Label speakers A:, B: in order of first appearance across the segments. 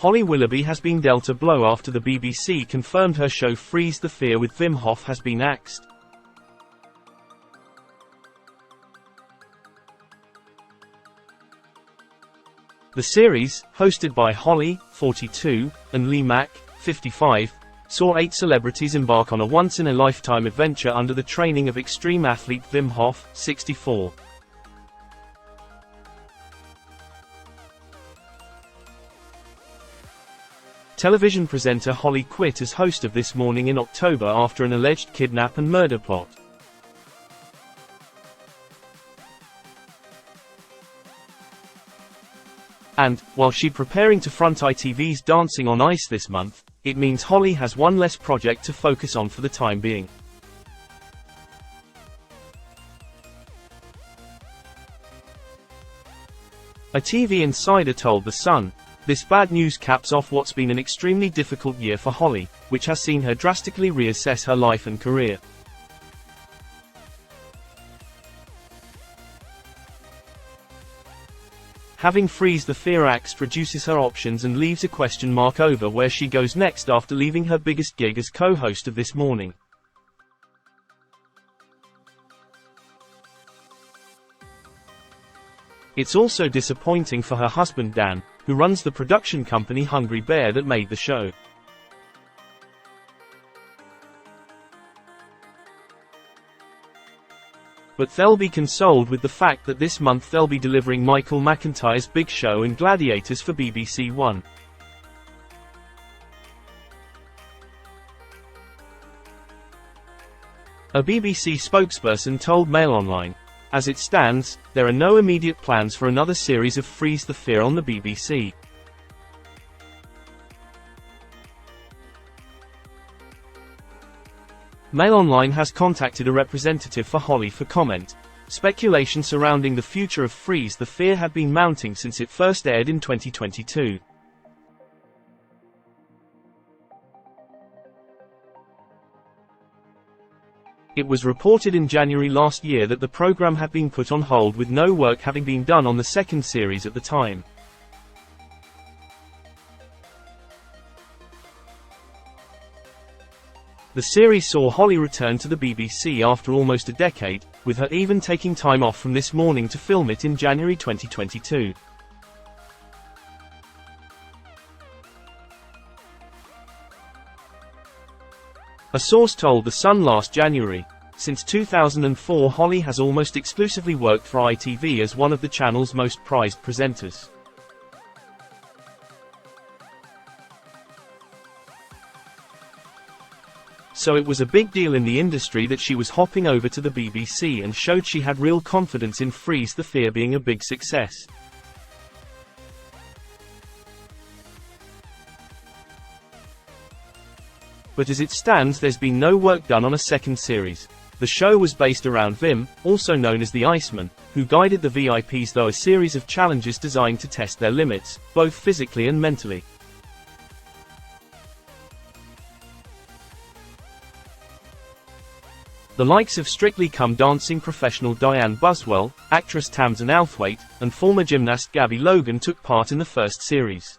A: Holly Willoughby has been dealt a blow after the BBC confirmed her show Freeze the Fear with Wim Hof has been axed. The series, hosted by Holly, 42, and Lee Mack, 55, saw 8 celebrities embark on a once-in-a-lifetime adventure under the training of extreme athlete Wim Hof, 64. Television presenter Holly quit as host of This Morning in October after an alleged kidnap and murder plot. And, while she's preparing to front ITV's Dancing on Ice this month, it means Holly has one less project to focus on for the time being. A TV insider told The Sun, "This bad news caps off what's been an extremely difficult year for Holly, which has seen her drastically reassess her life and career. Having Freeze the Fear axed reduces her options and leaves a question mark over where she goes next after leaving her biggest gig as co-host of This Morning. It's also disappointing for her husband Dan, who runs the production company Hungry Bear that made the show. But they'll be consoled with the fact that this month they'll be delivering Michael McIntyre's Big Show and Gladiators for BBC One. A BBC spokesperson told Mail Online, "As it stands, there are no immediate plans for another series of Freeze the Fear on the BBC. Mail Online has contacted a representative for Holly for comment. Speculation surrounding the future of Freeze the Fear had been mounting since it first aired in 2022. It was reported in January last year that the program had been put on hold with no work having been done on the second series at the time. The series saw Holly return to the BBC after almost a decade, with her even taking time off from This Morning to film it in January 2022. A source told The Sun last January, "Since 2004 Holly has almost exclusively worked for ITV as one of the channel's most prized presenters. So it was a big deal in the industry that she was hopping over to the BBC and showed she had real confidence in Freeze the Fear being a big success." But as it stands, there's been no work done on a second series. The show was based around Wim, also known as the Iceman, who guided the VIPs through a series of challenges designed to test their limits, both physically and mentally. The likes of Strictly Come Dancing professional Diane Buswell, actress Tamsin Outhwaite, and former gymnast Gabby Logan took part in the first series.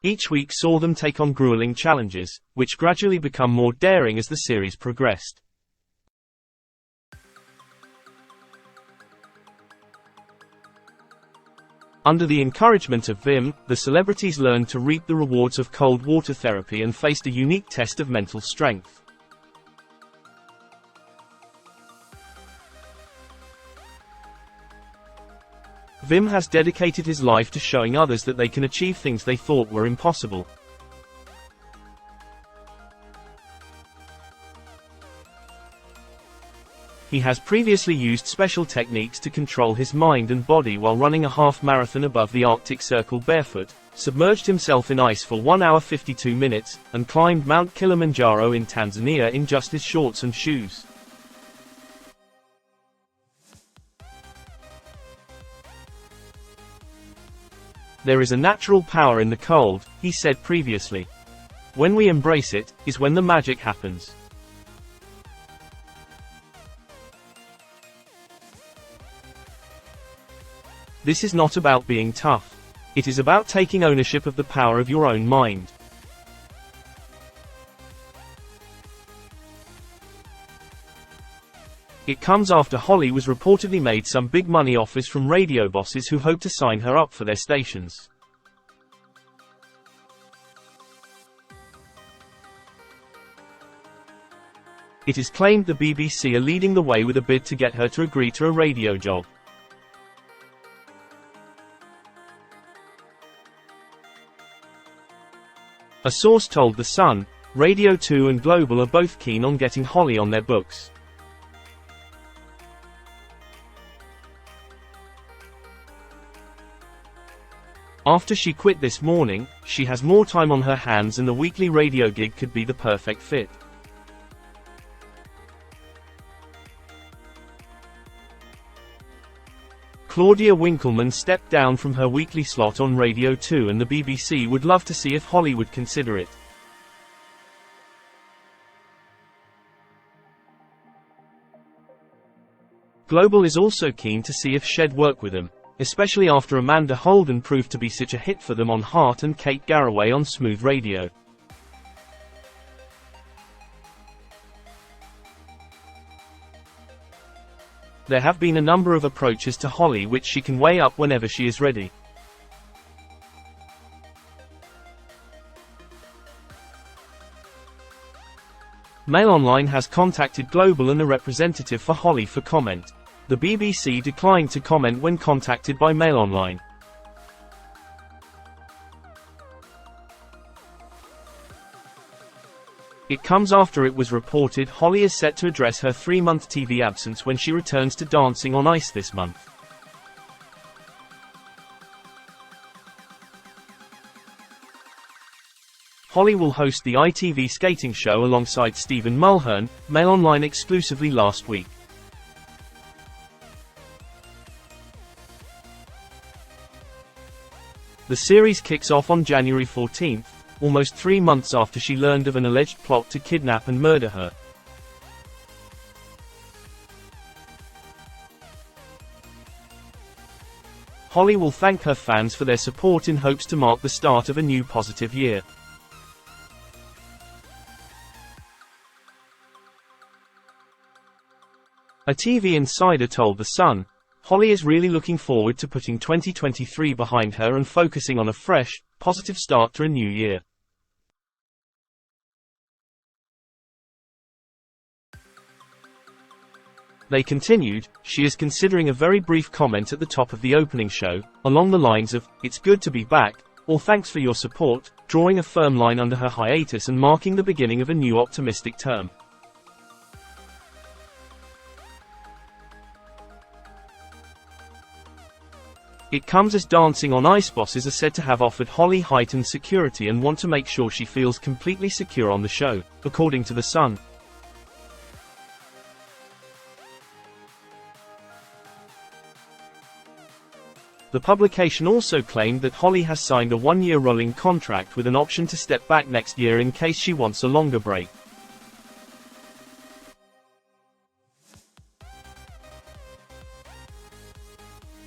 A: Each week saw them take on grueling challenges, which gradually become more daring as the series progressed. Under the encouragement of Wim, the celebrities learned to reap the rewards of cold water therapy and faced a unique test of mental strength. Wim has dedicated his life to showing others that they can achieve things they thought were impossible. He has previously used special techniques to control his mind and body while running a half-marathon above the Arctic Circle barefoot, submerged himself in ice for 1 hour 52 minutes, and climbed Mount Kilimanjaro in Tanzania in just his shorts and shoes. "There is a natural power in the cold," he said previously. "When we embrace it, is when the magic happens." This is not about being tough. It is about taking ownership of the power of your own mind. It comes after Holly was reportedly made some big money offers from radio bosses who hope to sign her up for their stations. It is claimed the BBC are leading the way with a bid to get her to agree to a radio job. A source told The Sun, Radio 2 and Global are both keen on getting Holly on their books. After she quit this morning, she has more time on her hands and the weekly radio gig could be the perfect fit. Claudia Winkleman stepped down from her weekly slot on Radio 2 and the BBC would love to see if Holly would consider it. Global is also keen to see if she'd work with him, especially after Amanda Holden proved to be such a hit for them on Heart and Kate Garraway on Smooth Radio. There have been a number of approaches to Holly which she can weigh up whenever she is ready. Mail Online has contacted Global and a representative for Holly for comment. The BBC declined to comment when contacted by Mail Online. It comes after it was reported Holly is set to address her 3-month TV absence when she returns to Dancing on Ice this month. Holly will host the ITV skating show alongside Stephen Mulhern, Mail Online exclusively last week. The series kicks off on January 14, almost 3 months after she learned of an alleged plot to kidnap and murder her. Holly will thank her fans for their support in hopes to mark the start of a new positive year. A TV insider told The Sun, Holly is really looking forward to putting 2023 behind her and focusing on a fresh, positive start to a new year. They continued, she is considering a very brief comment at the top of the opening show, along the lines of, "It's good to be back," or "Thanks for your support," drawing a firm line under her hiatus and marking the beginning of a new optimistic term. It comes as Dancing on Ice bosses are said to have offered Holly heightened security and want to make sure she feels completely secure on the show, according to The Sun. The publication also claimed that Holly has signed a 1-year rolling contract with an option to step back next year in case she wants a longer break.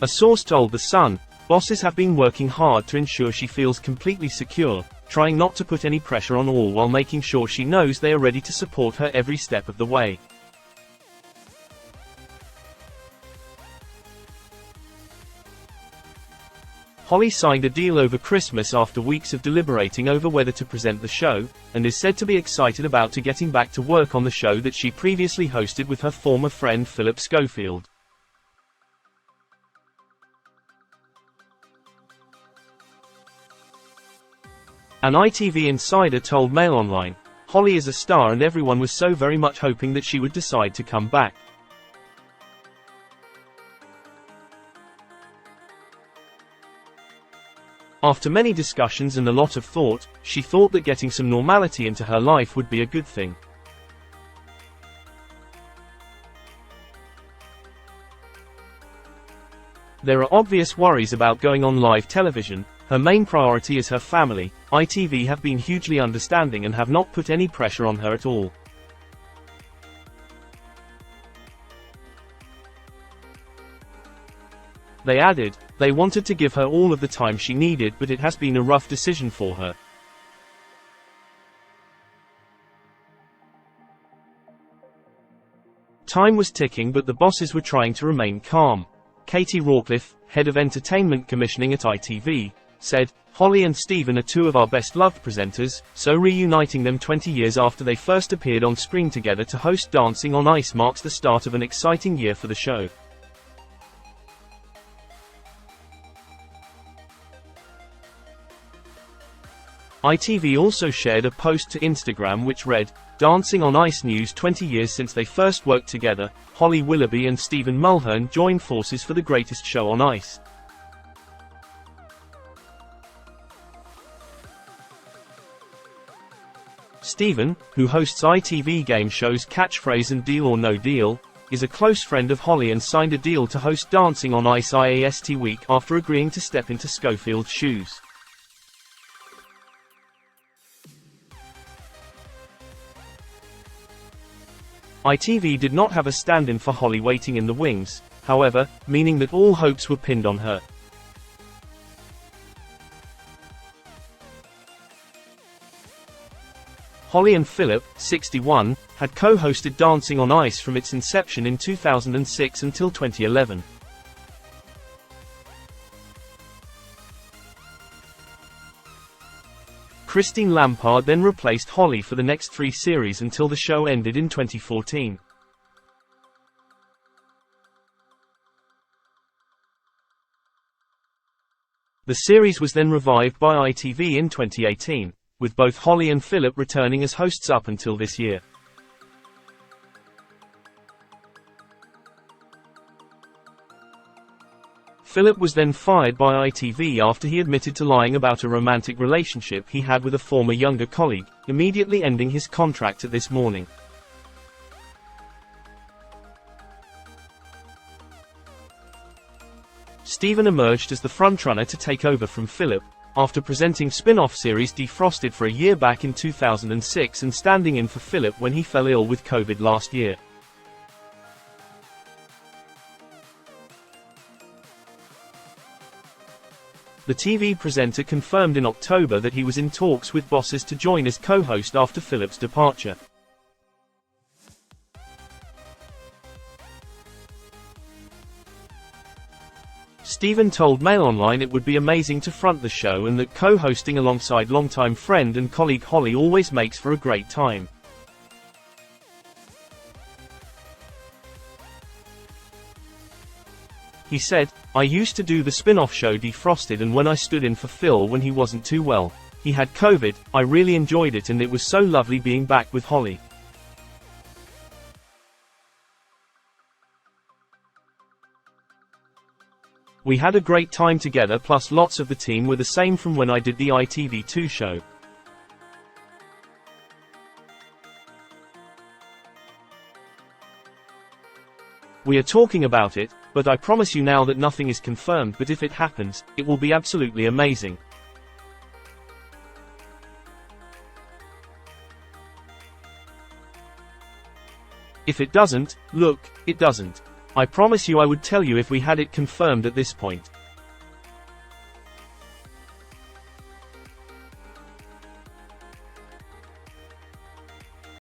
A: A source told The Sun, bosses have been working hard to ensure she feels completely secure, trying not to put any pressure on all while making sure she knows they are ready to support her every step of the way. Holly signed a deal over Christmas after weeks of deliberating over whether to present the show, and is said to be excited about getting back to work on the show that she previously hosted with her former friend Philip Schofield. An ITV insider told Mail Online, Holly is a star and everyone was so very much hoping that she would decide to come back. After many discussions and a lot of thought, she thought that getting some normality into her life would be a good thing. There are obvious worries about going on live television. Her main priority is her family. ITV have been hugely understanding and have not put any pressure on her at all. They added, They wanted to give her all of the time she needed, but it has been a rough decision for her. Time was ticking, but the bosses were trying to remain calm. Katie Rawcliffe, head of entertainment commissioning at ITV, said, "Holly and Stephen are two of our best-loved presenters, so reuniting them 20 years after they first appeared on screen together to host Dancing on Ice marks the start of an exciting year for the show." ITV also shared a post to Instagram which read, "Dancing on Ice news: 20 years since they first worked together, Holly Willoughby and Stephen Mulhern join forces for the greatest show on ice." Stephen, who hosts ITV game shows Catchphrase and Deal or No Deal, is a close friend of Holly and signed a deal to host Dancing on Ice IAST week after agreeing to step into Schofield's shoes. ITV did not have a stand-in for Holly waiting in the wings, however, meaning that all hopes were pinned on her. Holly and Philip, 61, had co-hosted Dancing on Ice from its inception in 2006 until 2011. Christine Lampard then replaced Holly for the next 3 series until the show ended in 2014. The series was then revived by ITV in 2018, with both Holly and Philip returning as hosts up until this year. Philip was then fired by ITV after he admitted to lying about a romantic relationship he had with a former younger colleague, immediately ending his contract at This Morning. Stephen emerged as the frontrunner to take over from Philip, after presenting spin-off series Defrosted for a year back in 2006 and standing in for Philip when he fell ill with COVID last year. The TV presenter confirmed in October that he was in talks with bosses to join as co-host after Philip's departure. Stephen told Mail Online it would be amazing to front the show and that co-hosting alongside longtime friend and colleague Holly always makes for a great time. He said, "I used to do the spin-off show Defrosted, and when I stood in for Phil when he wasn't too well, he had COVID, I really enjoyed it and it was so lovely being back with Holly. We had a great time together, plus lots of the team were the same from when I did the ITV2 show. We are talking about it, but I promise you now that nothing is confirmed, but if it happens, it will be absolutely amazing. If it doesn't, look, it doesn't. I promise you I would tell you if we had it confirmed at this point."